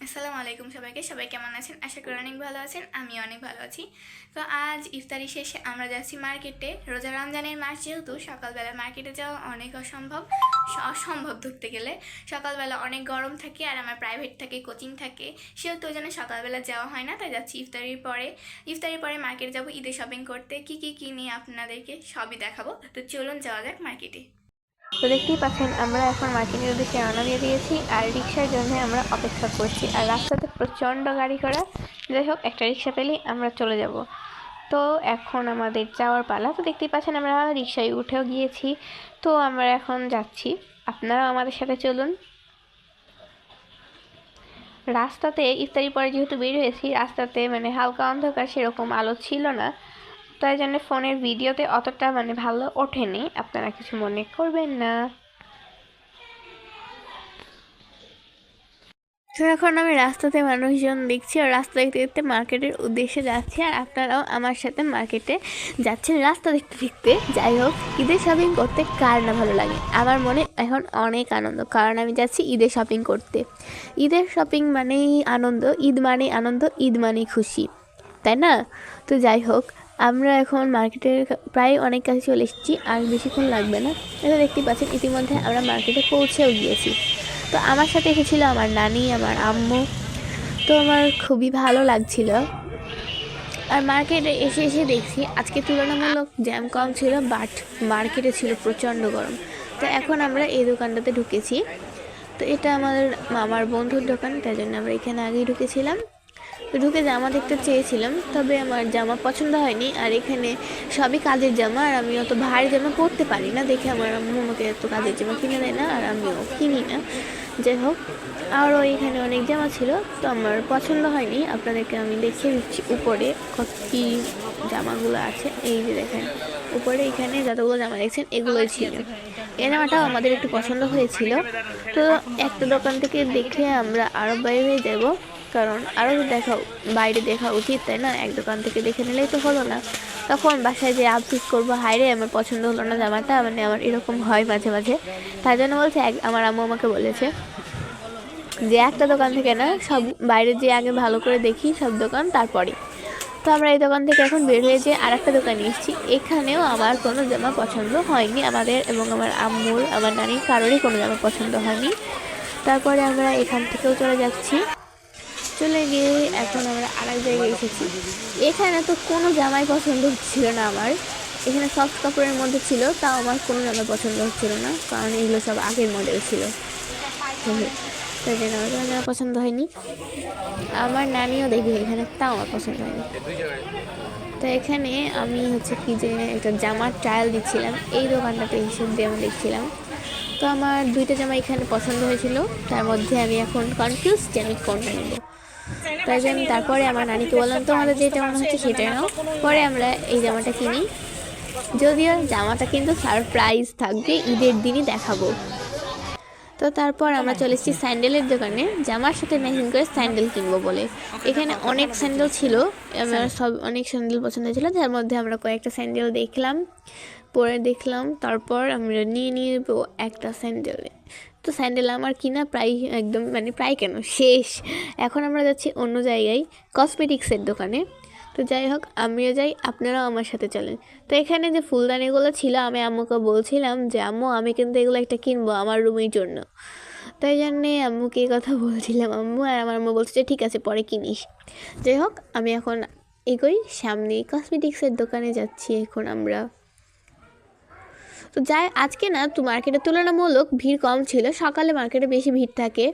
আসসালামু আলাইকুম সবাইকে। সবাই কেমন আছেন? আশা করি অনেক ভালো আছেন। আমিও অনেক ভালো আছি। তো আজ ইফতারি শেষে আমরা যাচ্ছি মার্কেটে। রোজা রমজানের মাস যেহেতু সকালবেলা মার্কেটে যাওয়া অনেক অসম্ভব ধরতে গেলে। সকালবেলা অনেক গরম থাকে আর আমার প্রাইভেট থাকে, কোচিং থাকে, সেহেতু ওই জন্য সকালবেলা যাওয়া হয় না। তাই যাচ্ছি ইফতারির পরে মার্কেটে যাবো ঈদের শপিং করতে। কী কী কিনি আপনাদেরকে সবই দেখাবো। তো চলুন যাওয়া যাক মার্কেটে। তো দেখতেই পাচ্ছেন আমরা এখন মার্কেটের উদ্দেশ্যে রওনা দিয়ে দিয়েছি আর রিক্সার জন্য আমরা অপেক্ষা করছি আর রাস্তাতে প্রচণ্ড গাড়ি ঘোড়া। যাই হোক একটা রিক্সা পেলেই আমরা চলে যাব। তো এখন আমাদের যাওয়ার পালা। তো দেখতেই পাচ্ছেন আমরা রিক্সায় উঠেও গিয়েছি। তো আমরা এখন যাচ্ছি, আপনারাও আমাদের সাথে চলুন। রাস্তাতে ইফতারি পরে যেহেতু বের হয়েছি, রাস্তাতে হালকা অন্ধকার, সেরকম আলো ছিল না, তাই জন্য ফোনের ভিডিওতে অতটা ভালো ওঠেনি, আপনারা কিছু মনে করবেন না। তো এখন আমি রাস্তাতে মানুষজন দেখছি আর রাস্তা দেখতে দেখতে মার্কেটের উদ্দেশ্যে যাচ্ছি আর আপনারাও আমার সাথে মার্কেটে যাচ্ছেন রাস্তা দেখতে দেখতে। যাই হোক, ঈদের শপিং করতে কার না ভালো লাগে? আমার মনে এখন অনেক আনন্দ, কারণ আমি যাচ্ছি ঈদের শপিং করতে। ঈদের শপিং মানেই আনন্দ, ঈদ মানেই আনন্দ, ঈদ মানেই খুশি, তাই না? তো যাই হোক, আমরা এখন মার্কেটের প্রায় অনেক কাছে চলে এসেছি, আর বেশিক্ষণ লাগবে না। এটা দেখতে পাচ্ছেন ইতিমধ্যে আমরা মার্কেটে পৌঁছেও গিয়েছি। তো আমার সাথে এসেছিল আমার নানি, আমার আম্মু। তো আমার খুবই ভালো লাগছিল। আর মার্কেটে এসে এসে দেখছি আজকে তুলনামূলক জ্যাম কম ছিল, বাট মার্কেটে ছিল প্রচণ্ড গরম। তো এখন আমরা এই দোকানটাতে ঢুকেছি। তো এটা আমার মামার বন্ধুর দোকান, তাই জন্য আমরা এখানে আগেই ঢুকেছিলাম। তো ঢুকে জামা দেখতে চেয়েছিলাম, তবে আমার জামা পছন্দ হয়নি। আর এখানে সবই কাজের জামা, আর আমি অত ভারী জামা পরতে পারি না দেখে আমার আম্মু আমাকে এত কাজের জামা কিনে দেয় না, আর আমিও কিনি না। যাই হোক, আরও এখানে অনেক জামা ছিল, তো আমার পছন্দ হয়নি। আপনাদেরকে আমি দেখিয়ে দিচ্ছি উপরে কী জামাগুলো আছে। এই যে দেখেন উপরে এখানে যতগুলো জামা দেখছেন এগুলোই ছিল। এই জামাটাও আমাদের একটু পছন্দ হয়েছিল। তো একটা দোকান থেকে দেখে আমরা আরও বাইরে হয়ে যাব, কারণ আরও বাইরে দেখা উচিত, তাই না? এক দোকান থেকে দেখে নিলেই তো হলো না। তখন বাসায় যে আফসোস করবো, হায় রে আমার পছন্দ হলো না জামাটা, আমার এরকম হয় মাঝে মাঝে। তাই জন্য বলছে, আমার আম্মু আমাকে বলেছে যে একটা দোকান থেকে না, সব বাইরে যে আগে ভালো করে দেখি সব দোকান, তারপরে। তো আমরা এই দোকান থেকে এখন বের হয়ে যেয়ে আর একটা দোকানে এসেছি। এখানেও আমার কোনো জামা পছন্দ হয়নি, আমাদের এবং আমার আম্মুর, আমার নানির কারোরই কোনো জামা পছন্দ হয়নি। তারপরে আমরা এখান থেকেও চলে যাচ্ছি। চলে গিয়ে এখন আমরা আরেক জায়গায় এসেছি। এখানে তো কোনো জামাই পছন্দ হচ্ছিল না আমার। এখানে সফট কাপড়ের মধ্যে ছিল, তাও আমার কোনো জামা পছন্দ হচ্ছিল না, কারণ এগুলো সব আগের মডেল ছিল। তাই জন্য আমার কোনো জামা পছন্দ হয়নি। আমার নানিও দেখবে এখানে, তাও আমার পছন্দ হয়নি। তো এখানে আমি কি যে একটা জামার ট্রায়াল দিচ্ছিলাম, এই দোকানটাতে হিসেব দিয়ে আমি দেখছিলাম। তো আমার দুইটা জামা এখানে পছন্দ হয়েছিল, তার মধ্যে আমি এখন কনফিউজ যে আমি কোনটা নেব। তাই জন্য তারপরে আমার নানিকে বললাম, তোমাদের যেটা মনে হচ্ছে সেটাই নাও। পরে আমরা এই জামাটা কিনি। যদিও জামাটা কিন্তু সারপ্রাইজ থাকবে, ঈদের দিনই দেখাবো। তো তারপর আমরা চলে এসেছি স্যান্ডেলের দোকানে, জামার সাথে ম্যাচিং করে স্যান্ডেল কিনবো বলে। এখানে অনেক স্যান্ডেল ছিল, আমার অনেক স্যান্ডেল পছন্দ ছিল, যার মধ্যে আমরা কয়েকটা স্যান্ডেল দেখলাম, পরে দেখলাম, তারপর আমরা নিয়ে নিব একটা স্যান্ডেল। তো স্যান্ডেল আমার কিনা প্রায় একদম প্রায় কেন শেষ। এখন আমরা যাচ্ছি অন্য জায়গায়, কসমেটিক্সের দোকানে। তো যাই হোক, আমিও যাই, আপনারাও আমার সাথে চলেন। তো এখানে যে ফুলদানিগুলো ছিল, আমি আম্মুকে বলছিলাম যে আম্মু আমি কিন্তু এগুলো একটা কিনবো আমার রুমের জন্য। তাই জন্যে আম্মুকে এই কথা বলছিলাম, আর আমার আম্মু বলছে যে ঠিক আছে পরে কিনিস। যাই হোক, আমি এখন এগোই সামনে, কসমেটিক্সের দোকানে যাচ্ছি এখন আমরা। তো যাই, আজকে না তো মার্কেটে তুলনামূলক ভিড় কম ছিল, সকালে মার্কেটে বেশি ভিড় থাকে।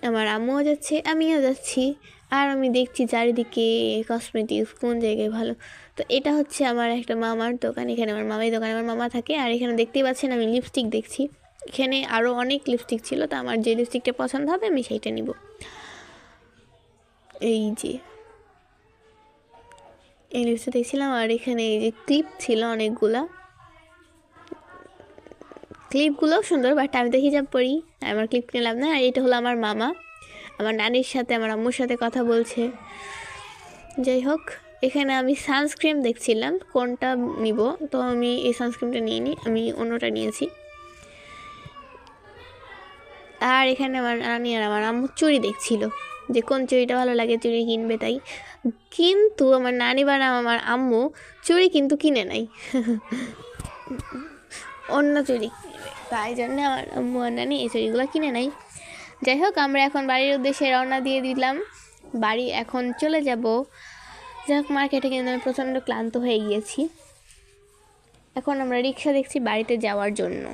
আমার আম্মুও যাচ্ছে, আমিও যাচ্ছি, আর আমি দেখছি চারিদিকে কসমেটিক্স কোন জায়গায় ভালো। তো এটা হচ্ছে আমার একটা মামার দোকান, এখানে আমার মামাই দোকানে আমার মামা থাকে। আর এখানে দেখতেই পাচ্ছেন আমি লিপস্টিক দেখছি, এখানে আরও অনেক লিপস্টিক ছিল, তো আমার যে লিপস্টিকটা পছন্দ হবে আমি সেইটা নিব। এই যে এই লিপস্টিক দেখছিলাম, আর এখানে এই যে ক্লিপ ছিল অনেকগুলা, ক্লিপগুলোও সুন্দর, বাট আমি তো হিজাব পরি, আমার ক্লিপ কিনে লাভ না। আর এটা হলো আমার মামা, আমার নানির সাথে আমার আম্মুর সাথে কথা বলছে। যাই হোক, এখানে আমি সানস্ক্রিন দেখছিলাম কোনটা নিব, তো আমি এই সানস্ক্রিনটা নিয়ে নিই, আমি অন্যটা নিয়েছি। আর এখানে আমার নানি আর আমার আম্মু চুড়ি দেখছিল যে কোন চুড়িটা ভালো লাগে, চুড়ি কিনবে তাই। কিন্তু আমার নানি বানাম আমার আম্মু চুড়ি কিন্তু কিনে নাই, অন্য চুড়ি কিনবে, তাই জন্য আমার আম্মু আর নানি এই চুড়িগুলো কিনে নাই। যাই হোক, আমরা এখন বাড়ির উদ্দেশ্যে রওনা দিয়ে দিলাম, বাড়ি এখন চলে যাব। যাই হোক, মার্কেটে কিন্তু আমি প্রচণ্ড ক্লান্ত হয়ে গিয়েছি। এখন আমরা রিক্সা দেখছি বাড়িতে যাওয়ার জন্য।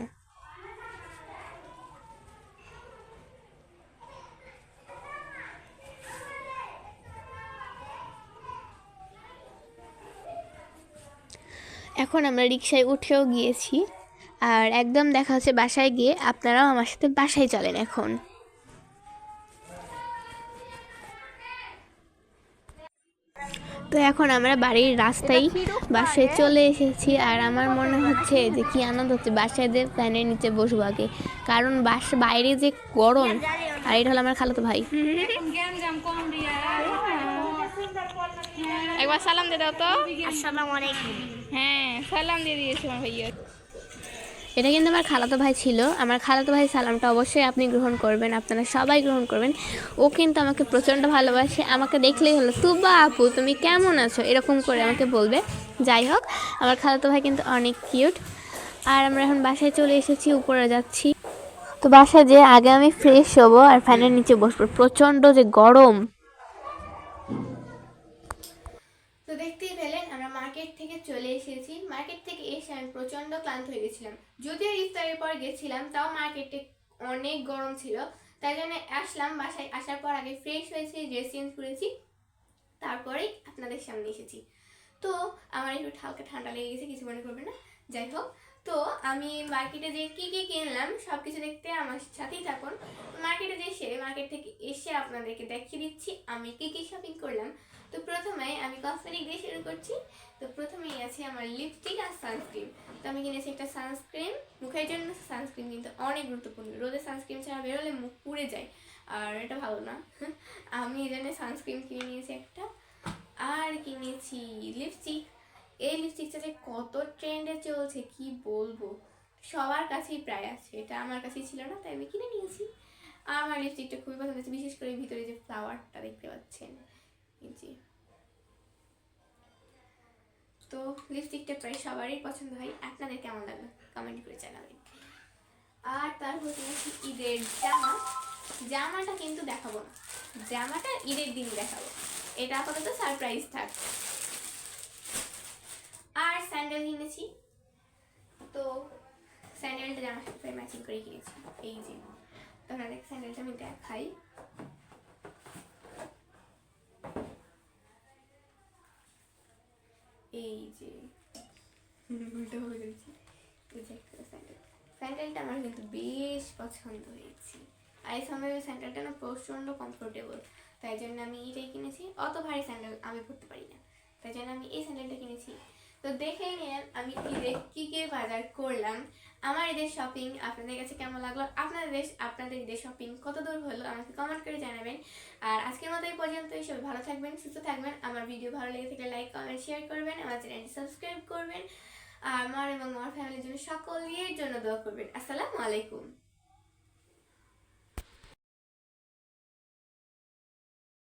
এখন আমরা রিক্সায় উঠেও গিয়েছি, আর একদম দেখা হচ্ছে বাসায় গিয়ে। আপনারাও আমার সাথে বাসায় চলেন এখন। তো এখন আমরা বাড়ির রাস্তায় বাসায় চলে এসেছি, আর আমার মনে হচ্ছে যে কি আনন্দ হচ্ছে, বাসায় যে ফ্যানের নিচে বসবো আগে, কারণ বাইরে যে গরম। আর এটা হলো আমার খালাতো ভাই। একবার সালাম দিয়ে দাও তো। আসসালামু আলাইকুম। হ্যাঁ, সালাম দিয়ে দিয়েছি আমার ভাইয়া। এটা কিন্তু আমার খালাতো ভাই ছিল। আমার খালাতো ভাই সালামটা অবশ্যই আপনি গ্রহণ করবেন, আপনারা সবাই গ্রহণ করবেন। ও কিন্তু আমাকে প্রচণ্ড ভালোবাসে, আমাকে দেখলেই হলো তুবা আপু তুমি কেমন আছো এরকম করে আমাকে বলবে। যাই হোক, আমার খালাতো ভাই কিন্তু অনেক কিউট। আর আমরা এখন বাসায় চলে এসেছি, উপরে যাচ্ছি। তো বাসায় যে আগে আমি ফ্রেশ হবো আর ফ্যানের নিচে বসবো, প্রচণ্ড যে গরম। তো দেখতেই পেলেন আমরা মার্কেট থেকে চলে এসেছি। মার্কেট থেকে এসে আমি প্রচণ্ড ক্লান্ত হয়ে গেছিলাম, যদিও ইফতারের পর গেছিলাম, তাও মার্কেটে অনেক গরম ছিল। তাই জন্য আসলাম, বাসায় আসার পর আগে ফ্রেশ হয়েছি, ড্রেস চেঞ্জ করেছি, তারপরেই আপনাদের সামনে এসেছি। তো আমার একটু হালকা ঠান্ডা লেগে গেছে, কিছু মনে করবে না। যাই হোক, তো আমি মার্কেটে যে কী কী কিনলাম সব কিছু দেখতে আমার সাথেই থাকুন। মার্কেটে মার্কেট থেকে এসে আপনাদেরকে দেখিয়ে দিচ্ছি আমি কী কী শপিং করলাম। তো প্রথমে আমি কসমেটিক দিয়ে শুরু করছি। তো প্রথমেই আছে আমার লিপস্টিক আর সানস্ক্রিন। তো আমি কিনেছি একটা সানস্ক্রিন, মুখের জন্য সানস্ক্রিন কিন্তু অনেক গুরুত্বপূর্ণ, রোদে সানস্ক্রিন ছাড়া বেরোলে মুখ পুড়ে যায়, আর এটা ভালো না। আমি এই জন্য সানস্ক্রিন কিনে নিয়েছি একটা। আর কিনেছি লিপস্টিক। এই লিপস্টিকটা যে কত ট্রেন্ডে চলছে কি বলবো, সবার কাছেই প্রায় আছে, এটা আমার কাছেই ছিল না তাই আমি কিনে নিয়েছি। আমার লিপস্টিকটা খুবই পছন্দ হয়েছে, বিশেষ করে ভিতরে যে ফ্লাওয়ারটা দেখতে পাচ্ছেন এই যে। তো লিপস্টিকটা প্রায় সবারই পছন্দ হয়, আপনাদের কেমন লাগলো কমেন্ট করে জানাবেন। আর তারপর কিনেছি ঈদের জামাটা কিন্তু দেখাবো না, জামাটা ঈদের দিন দেখাবো, এটা আপাতত সারপ্রাইজ থাক। আর স্যান্ডেল কিনেছি, তো স্যান্ডেলটা জামার সাথে ম্যাচিং করে কিনেছি এই যে। তো আপনাদের স্যান্ডেলটা আমি দেখাই, এই যে স্যান্ডেলটা আমার কিন্তু বেশ পছন্দ হয়েছে। আর এই সময় স্যান্ডেলটা না প্রচণ্ড কমফোর্টেবল, তাই জন্য আমি এটাই কিনেছি। অত ভারী স্যান্ডেল আমি পরতে পারি না, তাই জন্য আমি এই স্যান্ডেলটা কিনেছি। তো দেখেই নিন আমি ঈদে কী কী বাজার করলাম। আমার ঈদের শপিং আপনাদের কাছে কেমন লাগলো, আপনাদের ঈদের শপিং কত দূর হলো আমাকে কমেন্ট করে জানাবেন। আর আজকের মতো এই পর্যন্তই, সবাই ভালো থাকবেন, সুস্থ থাকবেন। আমার ভিডিও ভালো লেগে থাকলে লাইক কমেন্ট শেয়ার করবেন, আমার চ্যানেলটি সাবস্ক্রাইব করবেন, আর আমার এবং আমার ফ্যামিলির জন্য সকলের জন্য দোয়া করবেন। আসসালামু আলাইকুম।